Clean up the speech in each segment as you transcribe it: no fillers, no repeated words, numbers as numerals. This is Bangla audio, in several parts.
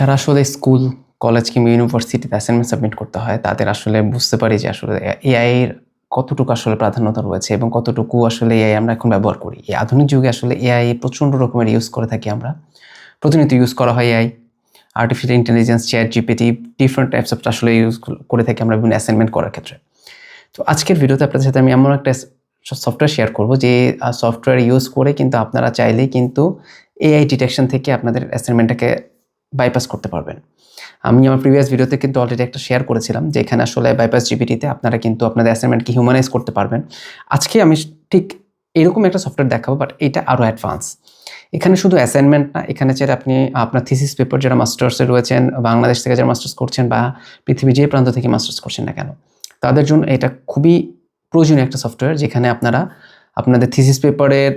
যারা আসলে স্কুল, কলেজ কিংবা ইউনিভার্সিটিতে অ্যাসাইনমেন্ট সাবমিট করতে হয়, তাদের আসলে বুঝতে পারি যে আসলে এআই এর কতটুকু আসলে প্রাধান্যতা রয়েছে এবং কতটুকু আসলে এআই আমরা এখন ব্যবহার করি। এই আধুনিক যুগে আসলে এআই প্রচণ্ড রকমের ইউজ করে থাকি আমরা। প্রতিনিয়ত ইউজ করা হয় AI, artificial intelligence, chat GPT, different types of আসলে ইউজ করে থাকি আমরা বিভিন্ন অ্যাসাইনমেন্ট করার ক্ষেত্রে। তো আজকের ভিডিওতে আপনাদের সাথে আমি এমন একটা সফটওয়্যার শেয়ার করব যে সফটওয়্যার ইউজ করে কিন্তু আপনারা চাইলেই কিন্তু এআই ডিটেকশন থেকে আপনাদের অ্যাসাইনমেন্টটাকে বাইপাস করতে পারবেন। আমি আমার প্রিভিয়াস ভিডিওতে কিন্তু অলরেডি একটা শেয়ার করেছিলাম যে এখানে আসলে বাইপাস জিপিটিতে আপনারা কিন্তু আপনাদের অ্যাসাইনমেন্টকে হিউম্যানাইজ করতে পারবেন। আজকে আমি ঠিক এরকম একটা সফটওয়্যার দেখাবো, বাট এটা আরও অ্যাডভান্স। এখানে শুধু অ্যাসাইনমেন্ট না, এখানে যারা আপনি আপনার থিসিস পেপার যারা মাস্টার্সে রয়েছেন, বাংলাদেশ থেকে যারা মাস্টার্স করছেন বা পৃথিবীর যে প্রান্ত থেকে মাস্টার্স করছেন না কেন, তাদের জন্য এটা খুবই প্রয়োজনীয় একটা সফটওয়্যার, যেখানে আপনারা আপনাদের থিসিস পেপারের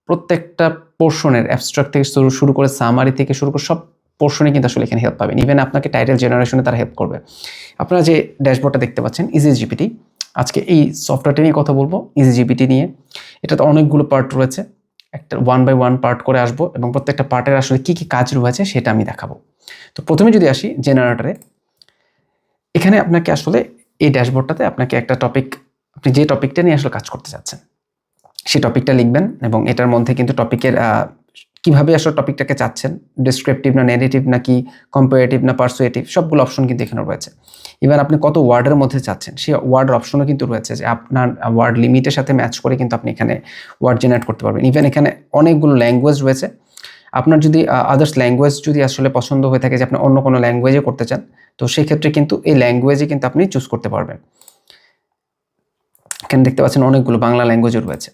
প্রত্যেকটা পোর্শনের অ্যাবস্ট্রাক্ট থেকে শুরু করে সামারি থেকে শুরু করে সব পোর্শনে কিন্তু আসলে এখানে হেল্প পাবেন। ইভেন আপনাকে টাইটেল জেনারেশনে তারা হেল্প করবে। আপনারা যে ড্যাশবোর্ডটা দেখতে পাচ্ছেন EssayGPT, আজকে এই সফটওয়্যারটি নিয়ে কথা বলবো, EssayGPT নিয়ে। এটাতে অনেকগুলো পার্ট রয়েছে, একটা 1 বাই 1 পার্ট করে আসবো এবং প্রত্যেকটা পার্টের আসলে কী কী কাজ রয়েছে সেটা আমি দেখাবো। তো প্রথমে যদি আসি জেনারেটরে, এখানে আপনাকে আসলে এই ড্যাশবোর্ডটাতে আপনাকে একটা টপিক, আপনি যে টপিকটা নিয়ে আসলে কাজ করতে চাচ্ছেন সেই টপিকটা লিখবেন এবং এটার মধ্যে কিন্তু টপিকের কীভাবে আসলে টপিকটাকে চাচ্ছেন, ডেসক্রিপটিভ না নেগেটিভ নাকি কম্পারেটিভ না পারসুয়েটিভ, সবগুলো অপশন কিন্তু এখানে রয়েছে। এবার আপনি কত ওয়ার্ডের মধ্যে চাচ্ছেন সেই ওয়ার্ডের অপশনও কিন্তু রয়েছে, যে আপনার ওয়ার্ড লিমিটের সাথে ম্যাচ করে কিন্তু আপনি এখানে ওয়ার্ড জেনারেট করতে পারবেন। ইভেন এখানে অনেকগুলো ল্যাঙ্গুয়েজ রয়েছে। আপনার যদি আদার্স ল্যাঙ্গুয়েজ যদি আসলে পছন্দ হয়ে থাকে যে আপনি অন্য কোনো ল্যাঙ্গুয়েজে করতে চান, তো সেই ক্ষেত্রে কিন্তু এই ল্যাঙ্গুয়েজে কিন্তু আপনি চুজ করতে পারবেন। এখানে দেখতে পাচ্ছেন অনেকগুলো বাংলা ল্যাঙ্গুয়েজও রয়েছে।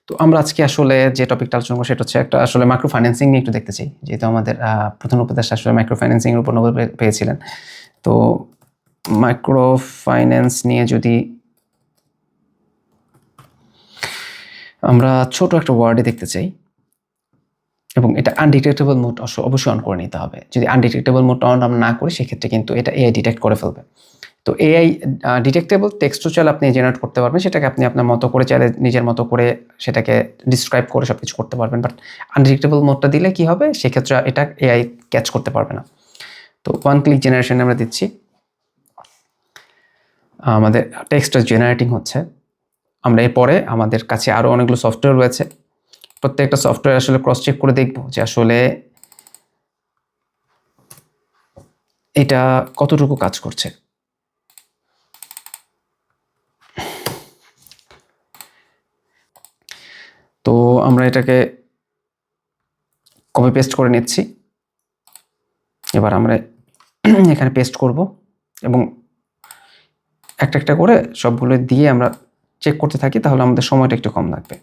তো আমরা আজকে আসলে যে টপিকটা আলোচনা করবো সেটা হচ্ছে একটা আসলে মাইক্রো ফাইন্যান্সিং নিয়ে একটু দেখতে চাই, যেহেতু আমাদের প্রধান উপদেষ্টা আসলে মাইক্রো ফাইন্যান্সিংয়ের উপর নোবেল পেয়েছিলেন। তো মাইক্রো ফাইন্যান্স নিয়ে যদি আমরা ছোট একটা ওয়ার্ডে দেখতে চাই, এবং এটা আনডিটেক্টেবল মোড অবশ্যই অন করে নিতে হবে। যদি আনডিটেক্টেবল মোড অন আমরা না করি সেক্ষেত্রে কিন্তু এটা এআই ডিটেক্ট করে ফেলবে। তো এআই ডিটেক্টেবল টেক্সটও চাইলে আপনি জেনারেট করতে পারবেন, সেটাকে আপনি আপনার মতো করে চাইলে নিজের মতো করে সেটাকে ডিসক্রাইব করে সব কিছু করতে পারবেন। বাট আনডিটেক্টেবল মোডটা দিলে কি হবে, সেক্ষেত্রে এটা এআই ক্যাচ করতে পারবে না। তো ওয়ান ক্লিক জেনারেশনে আমরা দিচ্ছি, আমাদের টেক্সটটা জেনারেটিং হচ্ছে। আমরা এরপরে আমাদের কাছে আরও অনেকগুলো সফটওয়্যার রয়েছে, প্রত্যেকটা সফটওয়্যার আসলে ক্রস চেক করে দেখব যে আসলে এটা কতটুকু কাজ করছে। তো আমরা এটাকে কপি পেস্ট করে নিচ্ছি। এবার আমরা এখানে পেস্ট করব এবং একটা একটা করে সবগুলো দিয়ে আমরা চেক করতে থাকি, তাহলে আমাদের সময়টা একটু কম লাগবে।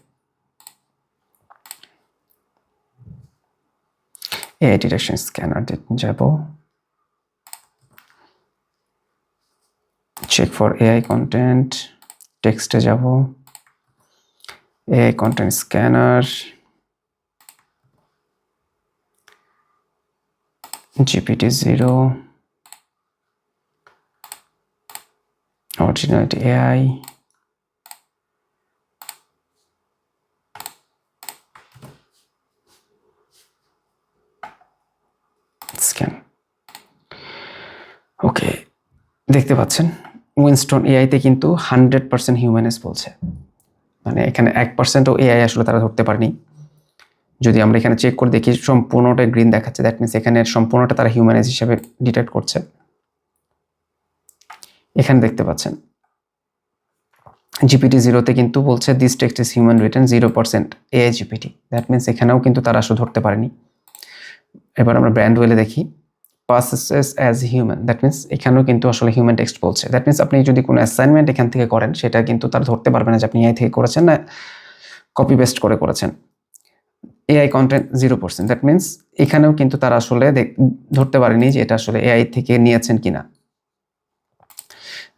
এআই ডিটেকশন স্ক্যানার যাব, চেক ফর এআই কন্টেন্ট, টেক্সটে যাব, AI content scanner, GPT-0, Originality AI, scan. Okay, দেখতে পাচ্ছেন উইনস্টন এআইতে কিন্তু 100% হিউম্যানাইজ বলছে, মানে এখানে 1%ও এআই আসলে তারা ধরতে পারেনি। যদি আমরা এখানে চেক করে দেখি সম্পূর্ণটা গ্রিন দেখাচ্ছে, দ্যাট মিনস এখানে সম্পূর্ণটা তারা হিউম্যানাইজ হিসেবে ডিটেক্ট করছে। এখানে দেখতে পাচ্ছেন GPT-0তে কিন্তু বলছে this text is human written 0% AI GPT, that means এখানেও কিন্তু তারা আসলে ধরতে পারেনি। এবার আমরা ব্র্যান্ড ওয়েলে দেখি, passes as human, that means এখানেও কিন্তু আসলে হিউম্যান টেক্সট বলছে। দ্যাট মিনস আপনি যদি কোনো অ্যাসাইনমেন্ট এখান থেকে করেন, সেটা কিন্তু তারা ধরতে পারবে না যে আপনি এআই থেকে করেছেন না কপি পেস্ট করে করেছেন। এআই কন্টেন্ট 0%, দ্যাট মিনস এখানেও কিন্তু তারা আসলে ধরতে পারেনি যে এটা আসলে এআই থেকে নিয়েছেন কিনা।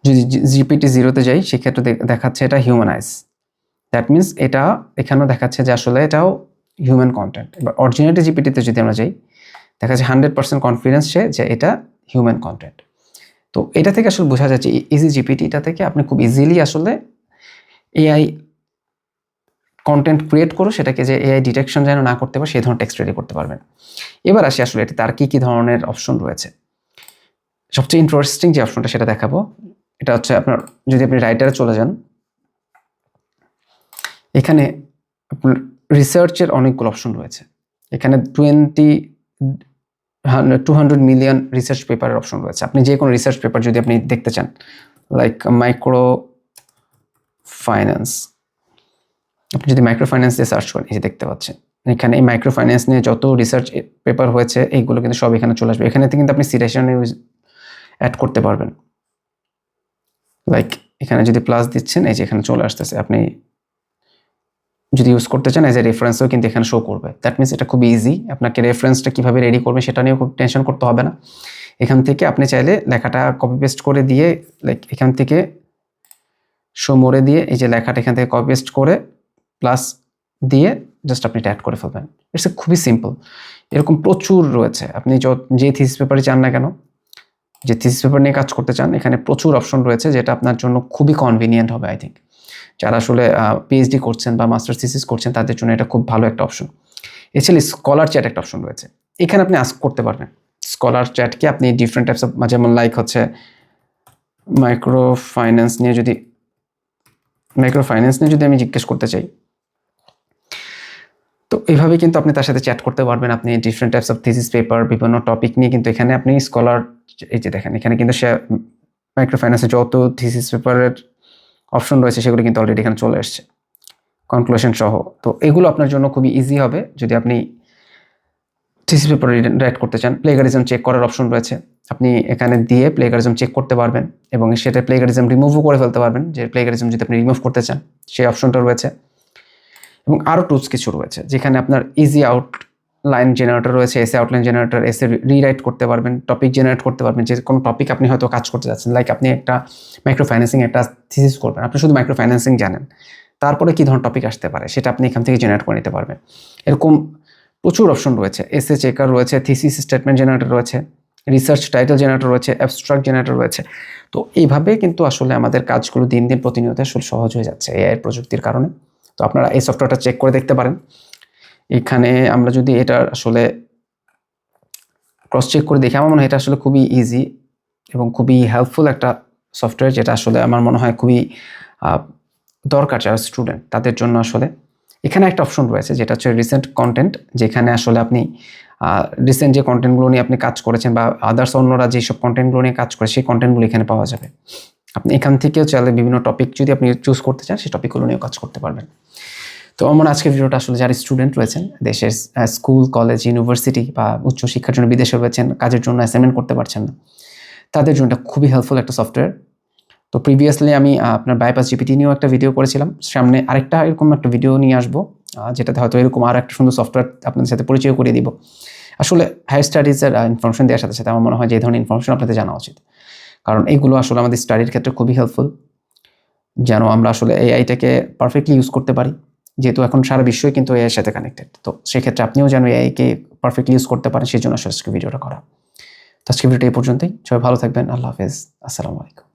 যদি GPT-0তে যাই, সেক্ষেত্রে দেখাচ্ছে এটা হিউম্যানাইজ, দ্যাট মিনস এটা এখানেও দেখাচ্ছে যে আসলে এটাও হিউম্যান কন্টেন্ট। এবার অরিজিনালিটি জিপিটিতে যদি আমরা যাই, দেখা যাচ্ছে 100% কনফিডেন্স যে এটা হিউম্যান কন্টেন্ট। তো এটা থেকে আসলে বোঝা যাচ্ছে EssayGPTটা থেকে আপনি খুব ইজিলি আসলে এআই কন্টেন্ট ক্রিয়েট করো, সেটাকে যে এআই ডিটেকশন যেন না করতে পারে সেই ধরনের টেক্সট রেডি করতে পারবেন। এবার আসি আসলে এটা তার কী ধরনের অপশন রয়েছে। সবচেয়ে ইন্টারেস্টিং যে অপশনটা সেটা দেখাবো। এটা হচ্ছে আপনার, যদি আপনি রাইটারে চলে যান, এখানে আপনার রিসার্চের অনেকগুলো অপশন রয়েছে। এখানে 200 মিলিয়ন রিসার্চ পেপারের অপশন রয়েছে। আপনি যে কোনো রিসার্চ পেপার যদি আপনি দেখতে চান, লাইক মাইক্রো ফাইন্যান্স, আপনি যদি মাইক্রো ফাইন্যান্স দিয়ে সার্চ করেন, এই যে দেখতে পাচ্ছেন এখানে এই মাইক্রো ফাইন্যান্স নিয়ে যত রিসার্চ পেপার হয়েছে এইগুলো কিন্তু সব এখানে চলে আসবে। এখানে কিন্তু আপনি সিটেশন অ্যাড করতে পারবেন। লাইক এখানে যদি প্লাস দিচ্ছেন, এই যে এখানে চলে আসতেছে। আপনি যদি ইউজ করতে চান এজ এ রেফারেন্সও কিন্তু এখানে শো করবে। দ্যাট মিনস এটা খুব ইজি। আপনাকে রেফারেন্সটা কীভাবে রেডি করবে সেটা নিয়েও খুব টেনশন করতে হবে না। এখান থেকে আপনি চাইলে লেখাটা কপি পেস্ট করে দিয়ে, লাইক এখান থেকে শো মোরে দিয়ে এই যে লেখাটা এখান থেকে কপি পেস্ট করে প্লাস দিয়ে জাস্ট আপনি এটা অ্যাড করে ফেলবেন। ইটস খুবই সিম্পল। এরকম প্রচুর রয়েছে। আপনি যে থিসিস পেপারে চান না কেন, যে থিসিস পেপার নিয়ে কাজ করতে চান, এখানে প্রচুর অপশন রয়েছে যেটা আপনার জন্য খুবই কনভিনিয়েন্ট হবে। আই থিঙ্ক যারা আসলে পিএইচডি করছেন বা মাস্টার্স থিসিস করছেন তাদের জন্য এটা খুব ভালো একটা অপশন। এছাড়া স্কলার চ্যাট একটা অপশন রয়েছে। এখানে আপনি আস্ক করতে পারবেন স্কলার চ্যাটকে। আপনি ডিফারেন্ট টাইপস অফ, যেমন লাইক হচ্ছে মাইক্রো ফাইন্যান্স নিয়ে যদি আমি জিজ্ঞেস করতে চাই, তো এইভাবে কিন্তু আপনি তার সাথে চ্যাট করতে পারবেন। আপনি different types of thesis paper, বিভিন্ন টপিক নিয়ে কিন্তু এখানে আপনি স্কলার, এই যে দেখেন এখানে কিন্তু সে মাইক্রো ফাইন্যান্সের যত থিসিস পেপারের অপশন রয়েছে সেগুলো কিন্তু অলরেডি এখানে চলে আসছে, কনক্লুশন সহ। তো এগুলো আপনার জন্য খুবই ইজি হবে যদি আপনি থিসিস পেপার রাইট করতে চান। প্লেগারিজম চেক করার অপশন রয়েছে। আপনি এখানে দিয়ে প্লেগারিজম চেক করতে পারবেন এবং সেটা প্লেগারিজম রিমুভও করে ফেলতে পারবেন। যে প্লেগারিজম যদি আপনি রিমুভ করতে চান সেই অপশনটা রয়েছে। এবং আরও টুলস কিছু রয়েছে যেখানে আপনার ইজি আউটলাইন জেনারেটর রয়েছে, এসে আউটলাইন জেনারেটর, এসে রিরাইট করতে পারবেন, টপিক জেনারেট করতে পারবেন। যে কোনো টপিক আপনি হয়তো কাজ করতে যাচ্ছেন, লাইক আপনি একটা মাইক্রো ফাইন্যান্সিং একটা থিসিস করবেন, আপনি শুধু মাইক্রো ফাইন্যান্সিং জানেন, তারপরে কী ধরনের টপিক আসতে পারে সেটা আপনি এখান থেকে জেনারেট করে নিতে পারবেন। এরকম প্রচুর অপশন রয়েছে। এসে চেকার রয়েছে, থিসিস স্টেটমেন্ট জেনারেটর রয়েছে, রিসার্চ টাইটেল জেনারেটর রয়েছে, অ্যাবস্ট্রাক্ট জেনারেটর রয়েছে। তো এইভাবে কিন্তু আসলে আমাদের কাজগুলো দিন দিন প্রতিনিয়ত আসলে সহজ হয়ে যাচ্ছে এআই প্রযুক্তির কারণে। তো আপনারা এই সফটওয়্যারটা চেক করে দেখতে পারেন। এখানে আমরা যদি এটা আসলে ক্রস চেক করে দেখি, আমার মনে হয় এটা আসলে খুবই ইজি এবং খুবই হেল্পফুল একটা সফটওয়্যার, যেটা আসলে আমার মনে হয় খুবই দরকার যারা স্টুডেন্ট তাদের জন্য। আসলে এখানে একটা অপশন রয়েছে যেটা হচ্ছে রিসেন্ট কন্টেন্ট, যেখানে আসলে আপনি রিসেন্ট যে কন্টেন্টগুলো নিয়ে আপনি কাজ করেছেন বা আদার্স অন্যরা যেসব কন্টেন্টগুলো নিয়ে কাজ করে সেই কন্টেন্টগুলো এখানে পাওয়া যাবে। আপনি এখান থেকেও চাইলে বিভিন্ন টপিক যদি আপনি চুজ করতে চান সেই টপিকগুলো নিয়েও কাজ করতে পারবেন। তো আমার আজকের ভিডিওটা আসলে যারা স্টুডেন্ট রয়েছেন, দেশের স্কুল, কলেজ, ইউনিভার্সিটি বা উচ্চশিক্ষার জন্য বিদেশে রয়েছেন, কাজের জন্য অ্যাসাইনমেন্ট করতে পারছেন না, তাদের জন্য এটা খুবই হেল্পফুল একটা সফটওয়্যার। তো প্রিভিয়াসলি আমি আপনার বাইপাস জিপিটি নিয়েও একটা ভিডিও করেছিলাম। সামনে আরেকটা এরকম একটা ভিডিও নিয়ে আসবো, যেটাতে হয়তো এরকম আর একটা সুন্দর সফটওয়্যার আপনাদের সাথে পরিচয় করিয়ে দিব। আসলে হায়ার স্টাডিজের ইনফরমেশন দেওয়ার সাথে সাথে আমার মনে হয় যে এই ধরনের ইনফরমেশন আপনাদের জানা উচিত, কারণ এইগুলো আসলে আমাদের স্টাডির ক্ষেত্রে খুবই হেল্পফুল, যেন আমরা আসলে এআইটাকে পারফেক্টলি ইউজ করতে পারি। যেহেতু এখন সারা বিশ্বই কিন্তু এআইয়ের সাথে কানেক্টেড, তো সেক্ষেত্রে আপনিও যেন এআইকে পারফেক্টলি ইউজ করতে পারেন, সেই জন্য আসলে ভিডিওটা করা। তো আজকে ভিডিওটা এই পর্যন্তই। সবাই ভালো থাকবেন। আল্লাহ হাফেজ। আসসালামু আলাইকুম।